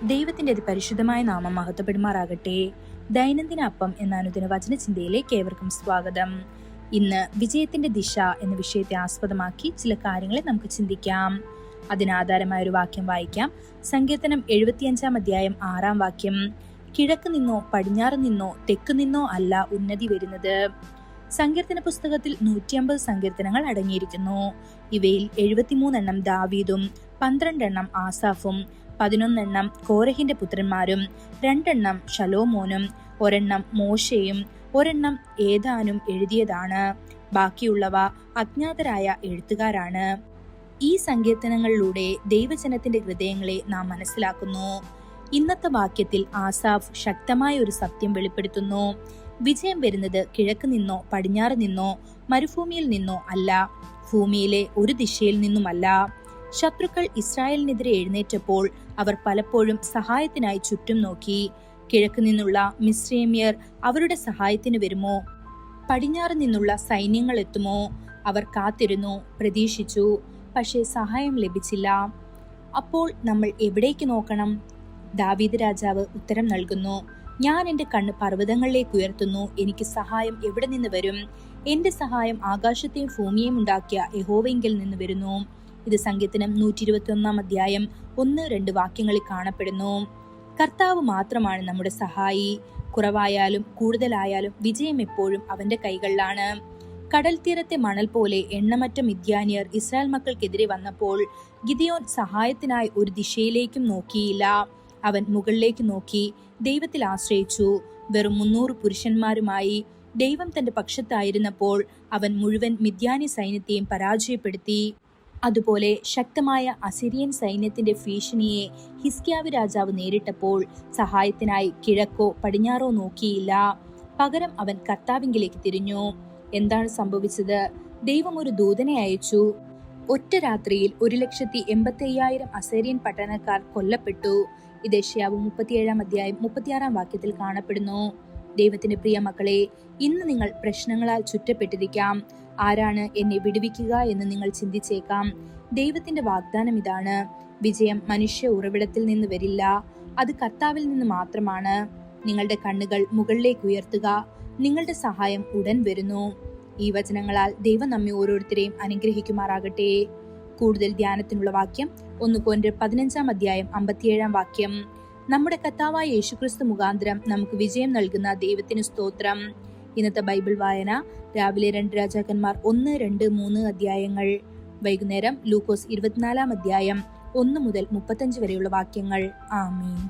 ദൈവത്തിന്റെ അതിപരിശുദ്ധമായ നാമം മഹത്വപ്പെടുമാറാകട്ടെ. ദൈനംദിന അപ്പം എന്ന അനുദിന വചനചിന്തയിലേക്ക് ഏവർക്കും സ്വാഗതം. ഇന്ന് വിജയത്തിന്റെ ദിശ എന്ന വിഷയത്തെ ആസ്പദമാക്കി ചില കാര്യങ്ങളെ നമുക്ക് ചിന്തിക്കാം. അതിനാധാരമായ ഒരു വാക്യം വായിക്കാം. സങ്കീർത്തനം 75 അധ്യായം 6 വാക്യം. കിഴക്ക് നിന്നോ പടിഞ്ഞാറ് നിന്നോ തെക്ക് നിന്നോ അല്ല ഉന്നതി വരുന്നത്. സങ്കീർത്തന പുസ്തകത്തിൽ 150 സങ്കീർത്തനങ്ങൾ അടങ്ങിയിരിക്കുന്നു. ഇവയിൽ 73 ദാവീദും 12 ആസാഫും 11 കോരഹിന്റെ പുത്രന്മാരും 2 ശലോമോനും 1 മോശയും 1 ഏദാനും എഴുതിയതാണ്. ബാക്കിയുള്ളവ അജ്ഞാതരായ എഴുത്തുകാരാണ്. ഈ സങ്കീർത്തനങ്ങളിലൂടെ ദൈവജനത്തിന്റെ ഹൃദയങ്ങളെ നാം മനസ്സിലാക്കുന്നു. ഇന്നത്തെ വാക്യത്തിൽ ആസാഫ് ശക്തമായ ഒരു സത്യം വെളിപ്പെടുത്തുന്നു. വിജയം വരുന്നത് കിഴക്ക് നിന്നോ പടിഞ്ഞാറ് നിന്നോ മരുഭൂമിയിൽ നിന്നോ അല്ല, ഭൂമിയിലെ ഒരു ദിശയിൽ നിന്നുമല്ല. ശത്രുക്കൾ ഇസ്രായേലിനെതിരെ എഴുന്നേറ്റപ്പോൾ അവർ പലപ്പോഴും സഹായത്തിനായി ചുറ്റും നോക്കി. കിഴക്ക് നിന്നുള്ള മിസ്രൈമ്യർ അവരുടെ സഹായത്തിന് വരുമോ, പടിഞ്ഞാറ് നിന്നുള്ള സൈന്യങ്ങൾ എത്തുമോ? അവർ കാത്തിരുന്നു, പ്രതീക്ഷിച്ചു, പക്ഷേ സഹായം ലഭിച്ചില്ല. അപ്പോൾ നമ്മൾ എവിടേക്ക് നോക്കണം? ദാവീദ് രാജാവ് ഉത്തരം നൽകുന്നു. ഞാൻ എൻ്റെ കണ്ണ് പർവ്വതങ്ങളിലേക്ക് ഉയർത്തുന്നു, എനിക്ക് സഹായം എവിടെ നിന്ന് വരും? എന്റെ സഹായം ആകാശത്തെയും ഭൂമിയെയും ഉണ്ടാക്കിയ യഹോവയിങ്കൽ നിന്ന് വരുന്നു. ഇത് സങ്കീർത്തനം 121 അധ്യായം 1-2 വാക്യങ്ങളിൽ കാണപ്പെടുന്നു. കർത്താവ് മാത്രമാണ് നമ്മുടെ സഹായി. കുറവായാലും കൂടുതലായാലും വിജയം എപ്പോഴും അവന്റെ കൈകളിലാണ്. കടൽ തീരത്തെ മണൽ പോലെ എണ്ണമറ്റ മിദ്യാന്യർ ഇസ്രായേൽ മക്കൾക്കെതിരെ വന്നപ്പോൾ ഗിദെയോൻ സഹായത്തിനായി ഒരു ദിശയിലേക്കും നോക്കിയില്ല. അവൻ മുകളിലേക്ക് നോക്കി ദൈവത്തിൽ ആശ്രയിച്ചു. വെറും 300 പുരുഷന്മാരുമായി ദൈവം തന്റെ പക്ഷത്തായിരുന്നപ്പോൾ അവൻ മുഴുവൻ മിദ്യാനി സൈന്യത്തെയും പരാജയപ്പെടുത്തി. അതുപോലെ ശക്തമായ അസിറിയൻ സൈന്യത്തിന്റെ ഭീഷണിയെ ഹിസ്കിയാവ് രാജാവ് നേരിട്ടപ്പോൾ സഹായത്തിനായി കിഴക്കോ പടിഞ്ഞാറോ നോക്കിയില്ല. പകരം അവൻ കർത്താവിങ്കിലേക്ക് തിരിഞ്ഞു. എന്താണ് സംഭവിച്ചത്? ദൈവം ഒരു ദൂതനെ അയച്ചു. ഒറ്റ രാത്രിയിൽ 1,85,000 അസീറിയൻ പട്ടണക്കാർ കൊല്ലപ്പെട്ടു. ഇത് യെശയ്യാവ് 37 അധ്യായം 36 വാക്യത്തിൽ കാണപ്പെടുന്നു. ദൈവത്തിന്റെ പ്രിയ മക്കളെ, ഇന്ന് നിങ്ങൾ പ്രശ്നങ്ങളാൽ ചുറ്റപ്പെട്ടിരിക്കാം. ആരാണ് എന്നെ വിടുവിക്കുക എന്ന് നിങ്ങൾ ചിന്തിച്ചേക്കാം. ദൈവത്തിന്റെ വാഗ്ദാനം ഇതാണ്: വിജയം മനുഷ്യ ഉറവിടത്തിൽ നിന്ന് വരില്ല, അത് കർത്താവിൽ നിന്ന് മാത്രമാണ്. നിങ്ങളുടെ കണ്ണുകൾ മുകളിലേക്ക് ഉയർത്തുക, നിങ്ങളുടെ സഹായം ഉടൻ വരുന്നു. ഈ വചനങ്ങളാൽ ദൈവം നമ്മെ ഓരോരുത്തരെയും അനുഗ്രഹിക്കുമാറാകട്ടെ. കൂടുതൽ ധ്യാനത്തിനുള്ള വാക്യം 1 കൊരിന്ത്യർ 15 അധ്യായം 57 വാക്യം. നമ്മുടെ കർത്താവായ യേശുക്രിസ്തു മുഖാന്തരം നമുക്ക് വിജയം നൽകുന്ന ദൈവത്തിന് സ്തോത്രം. ഇന്നത്തെ ബൈബിൾ വായന രാവിലെ 2 രാജാക്കന്മാർ 1, 2, 3 അധ്യായങ്ങൾ. വൈകുന്നേരം ലൂക്കോസ് 24 അധ്യായം 1 മുതൽ 35 വരെയുള്ള വാക്യങ്ങൾ. ആമീൻ.